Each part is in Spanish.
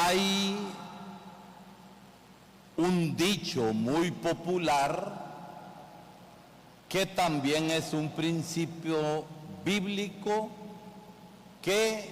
Hay un dicho muy popular que también es un principio bíblico, que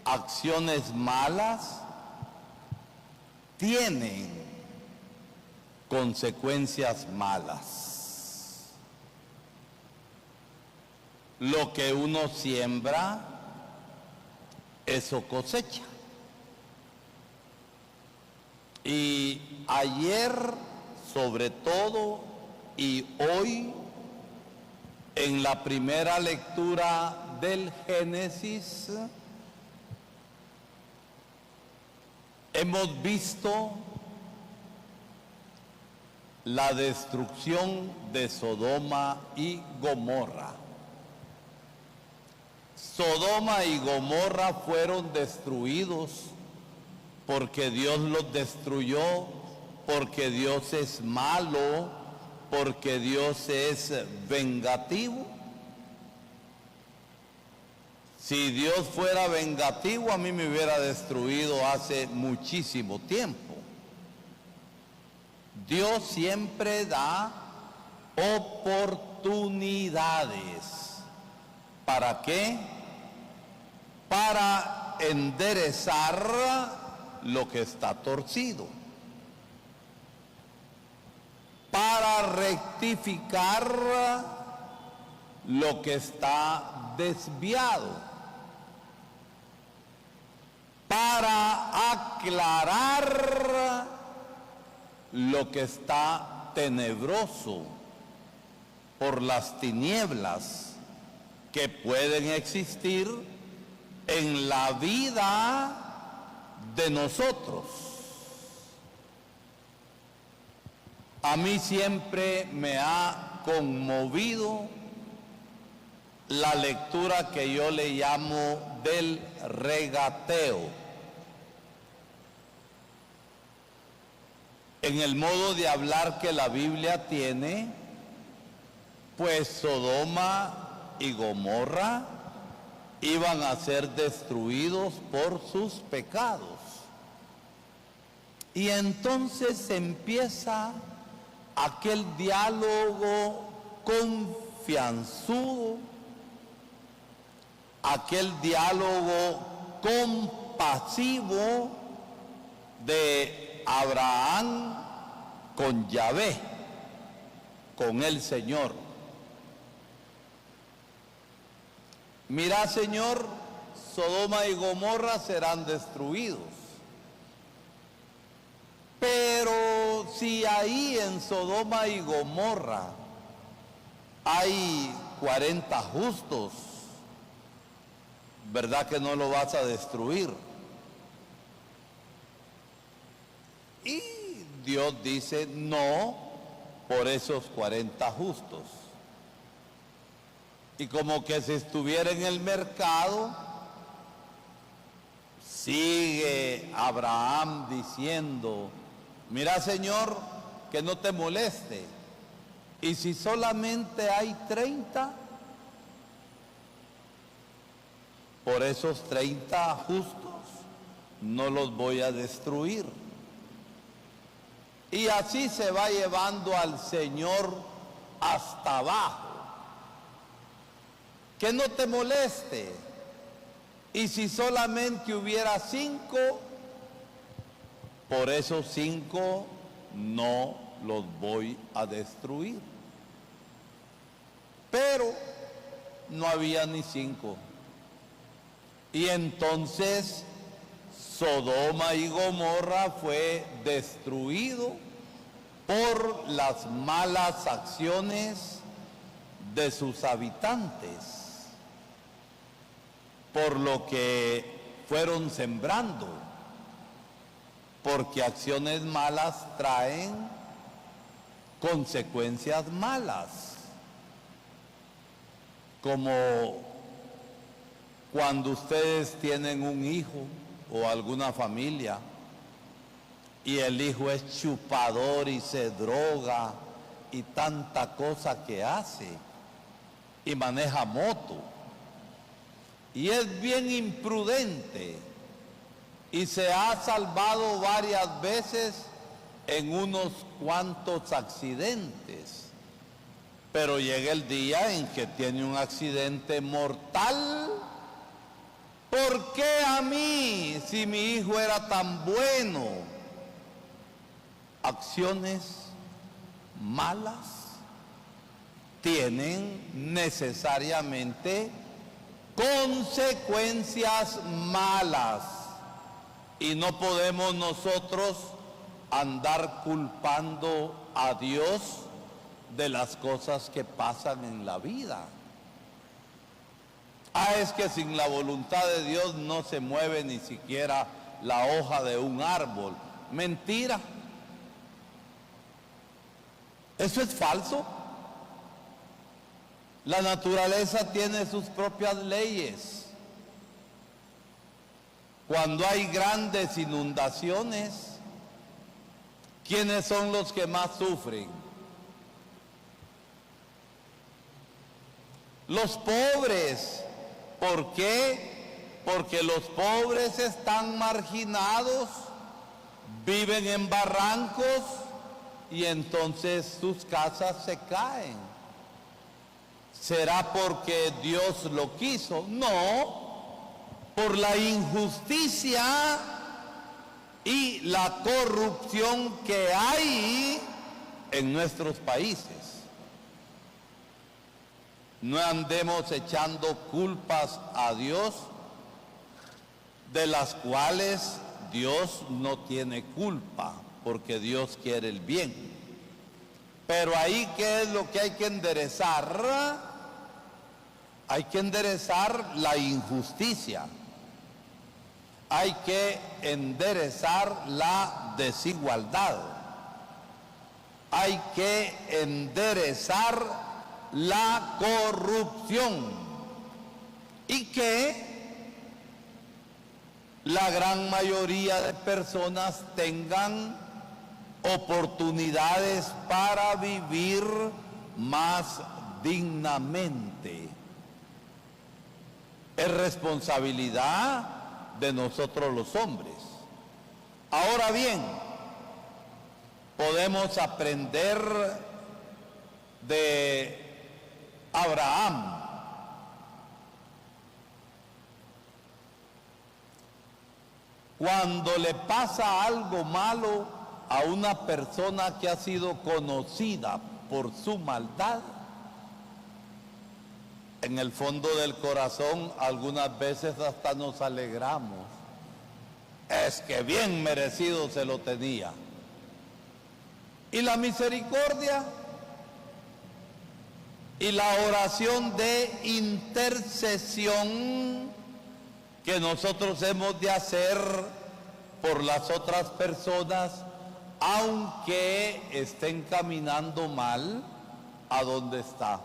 acciones malas tienen consecuencias malas. Lo que uno siembra, eso cosecha. Y ayer, sobre todo, y hoy, en la primera lectura del Génesis, hemos visto la destrucción de Sodoma y Gomorra. Sodoma y Gomorra fueron destruidos porque Dios los destruyó, porque Dios es malo, porque Dios es vengativo. Si Dios fuera vengativo, a mí me hubiera destruido hace muchísimo tiempo. Dios siempre da oportunidades. ¿Para qué? Para enderezar lo que está torcido, para rectificar lo que está desviado, para aclarar lo que está tenebroso por las tinieblas que pueden existir en la vida de nosotros. A mí siempre me ha conmovido la lectura que yo le llamo del regateo. En el modo de hablar que la Biblia tiene, pues Sodoma y Gomorra iban a ser destruidos por sus pecados. Y entonces empieza aquel diálogo confianzudo, aquel diálogo compasivo de Abraham con Yahvé, con el Señor. Mira, Señor, Sodoma y Gomorra serán destruidos. Pero si ahí en Sodoma y Gomorra hay 40 justos, ¿verdad que no lo vas a destruir? Y Dios dice no por esos 40 justos. Y como que si estuviera en el mercado, sigue Abraham diciendo: mira, Señor, que no te moleste. Y si solamente hay 30, por esos 30 justos no los voy a destruir. Y así se va llevando al Señor hasta abajo. Que no te moleste. Y si solamente hubiera 5, por esos 5 no los voy a destruir. Pero no había ni 5. Y entonces Sodoma y Gomorra fue destruido por las malas acciones de sus habitantes, por lo que fueron sembrando, porque acciones malas traen consecuencias malas, como cuando ustedes tienen un hijo o alguna familia y el hijo es chupador y se droga y tanta cosa que hace y maneja moto y es bien imprudente, y se ha salvado varias veces en unos cuantos accidentes. Pero llega el día en que tiene un accidente mortal. ¿Por qué a mí, si mi hijo era tan bueno? Acciones malas tienen necesariamente consecuencias malas. Y no podemos nosotros andar culpando a Dios de las cosas que pasan en la vida. Es que sin la voluntad de Dios no se mueve ni siquiera la hoja de un árbol. Mentira. Eso es falso. La naturaleza tiene sus propias leyes. Cuando hay grandes inundaciones, ¿quiénes son los que más sufren? Los pobres. ¿Por qué? Porque los pobres están marginados, viven en barrancos y entonces sus casas se caen. ¿Será porque Dios lo quiso? No, por la injusticia y la corrupción que hay en nuestros países. No andemos echando culpas a Dios de las cuales Dios no tiene culpa, porque Dios quiere el bien. Pero ahí, ¿qué es lo que hay que enderezar? Hay que enderezar la injusticia. Hay que enderezar la desigualdad. Hay que enderezar la corrupción, y que la gran mayoría de personas tengan oportunidades para vivir más dignamente. Es responsabilidad de nosotros los hombres. Ahora bien, podemos aprender de Abraham. Cuando le pasa algo malo a una persona que ha sido conocida por su maldad, en el fondo del corazón algunas veces hasta nos alegramos. Es que bien merecido se lo tenía. Y la misericordia y la oración de intercesión que nosotros hemos de hacer por las otras personas, aunque estén caminando mal a donde está.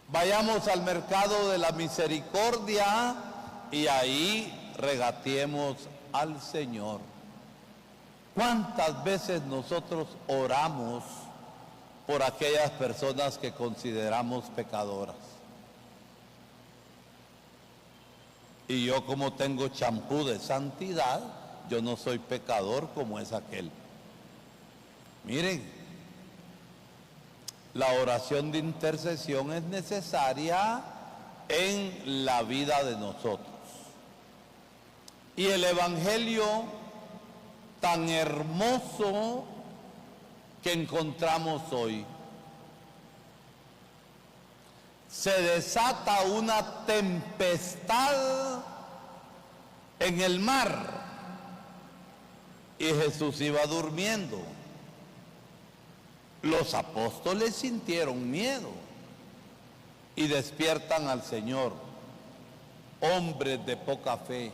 Vayamos al mercado de la misericordia y ahí regateemos al Señor. ¿Cuántas veces nosotros oramos por aquellas personas que consideramos pecadoras? Y yo, como tengo champú de santidad, yo no soy pecador como es aquel. Miren, la oración de intercesión es necesaria en la vida de nosotros. Y el Evangelio tan hermoso que encontramos hoy, se desata una tempestad en el mar y Jesús iba durmiendo. Los apóstoles sintieron miedo y despiertan al Señor, hombres de poca fe.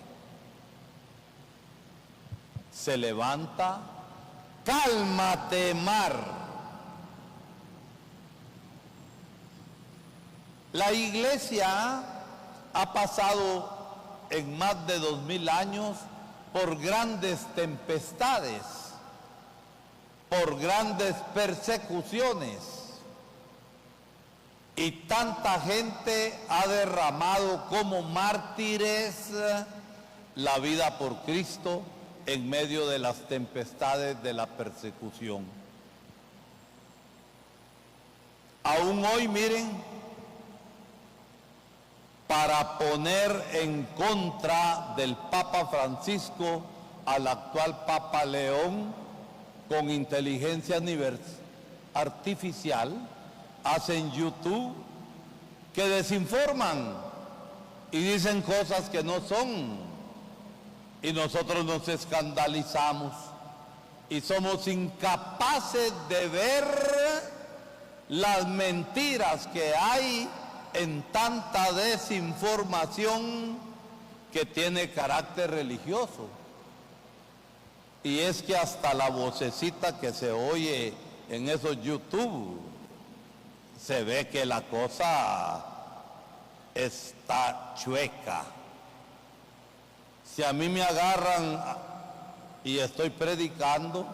Se levanta: cálmate, mar. La iglesia ha pasado en más de 2000 años por grandes tempestades, por grandes persecuciones, y tanta gente ha derramado como mártires la vida por Cristo en medio de las tempestades de la persecución. Aún hoy, miren, para poner en contra del Papa Francisco al actual Papa León, con inteligencia artificial, hacen YouTube que desinforman y dicen cosas que no son. Y nosotros nos escandalizamos y somos incapaces de ver las mentiras que hay en tanta desinformación que tiene carácter religioso. Y es que hasta la vocecita que se oye en esos YouTube, se ve que la cosa está chueca. Si a mí me agarran y estoy predicando,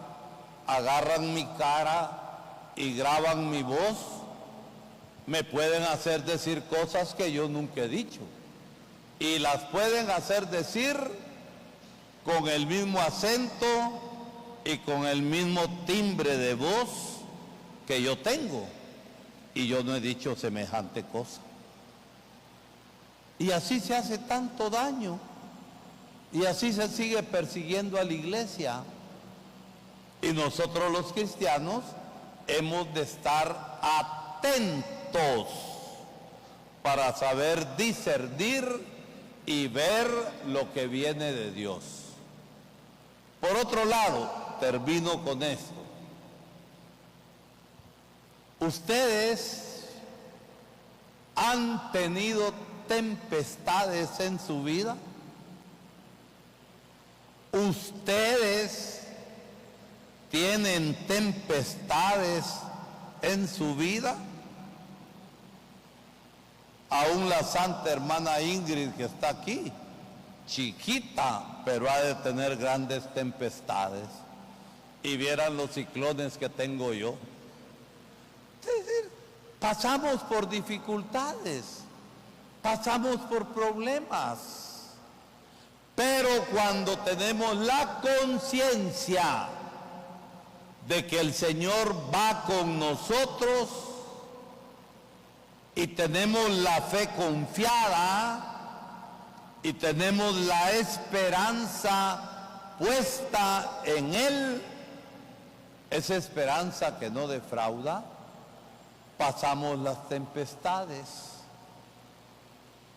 agarran mi cara y graban mi voz, me pueden hacer decir cosas que yo nunca he dicho. Y las pueden hacer decir con el mismo acento y con el mismo timbre de voz que yo tengo. Y yo no he dicho semejante cosa. Y así se hace tanto daño. Y así se sigue persiguiendo a la iglesia. Y nosotros los cristianos hemos de estar atentos para saber discernir y ver lo que viene de Dios. Por otro lado, termino con esto. Ustedes han tenido tempestades en su vida. Ustedes tienen tempestades en su vida. Aún la santa hermana Ingrid, que está aquí, chiquita, pero ha de tener grandes tempestades. Y vieran los ciclones que tengo yo. Es decir, pasamos por dificultades, pasamos por problemas. Pero cuando tenemos la conciencia de que el Señor va con nosotros y tenemos la fe confiada y tenemos la esperanza puesta en Él, esa esperanza que no defrauda, pasamos las tempestades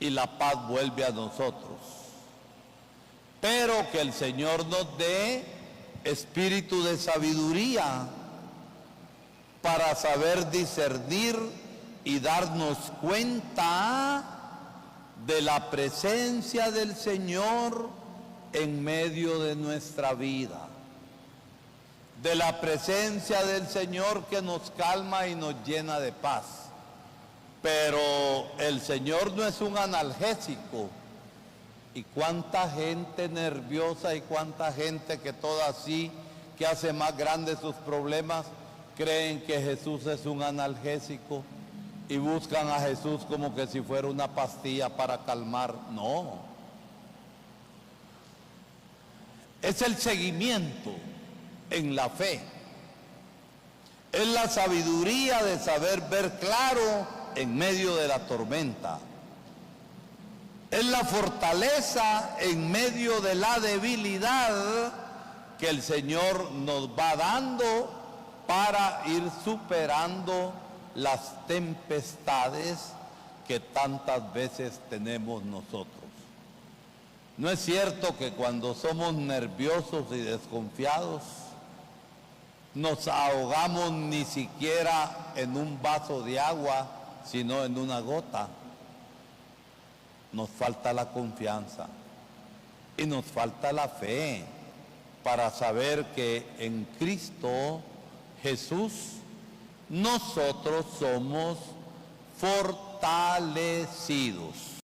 y la paz vuelve a nosotros. Pero que el Señor nos dé espíritu de sabiduría para saber discernir y darnos cuenta de la presencia del Señor en medio de nuestra vida, de la presencia del Señor que nos calma y nos llena de paz. Pero el Señor no es un analgésico. Y cuánta gente nerviosa y cuánta gente que toda así, que hace más grandes sus problemas, creen que Jesús es un analgésico y buscan a Jesús como que si fuera una pastilla para calmar. No. Es el seguimiento en la fe. Es la sabiduría de saber ver claro en medio de la tormenta. Es la fortaleza en medio de la debilidad que el Señor nos va dando para ir superando las tempestades que tantas veces tenemos nosotros. No es cierto que cuando somos nerviosos y desconfiados nos ahogamos ni siquiera en un vaso de agua, sino en una gota. Nos falta la confianza y nos falta la fe para saber que en Cristo Jesús nosotros somos fortalecidos.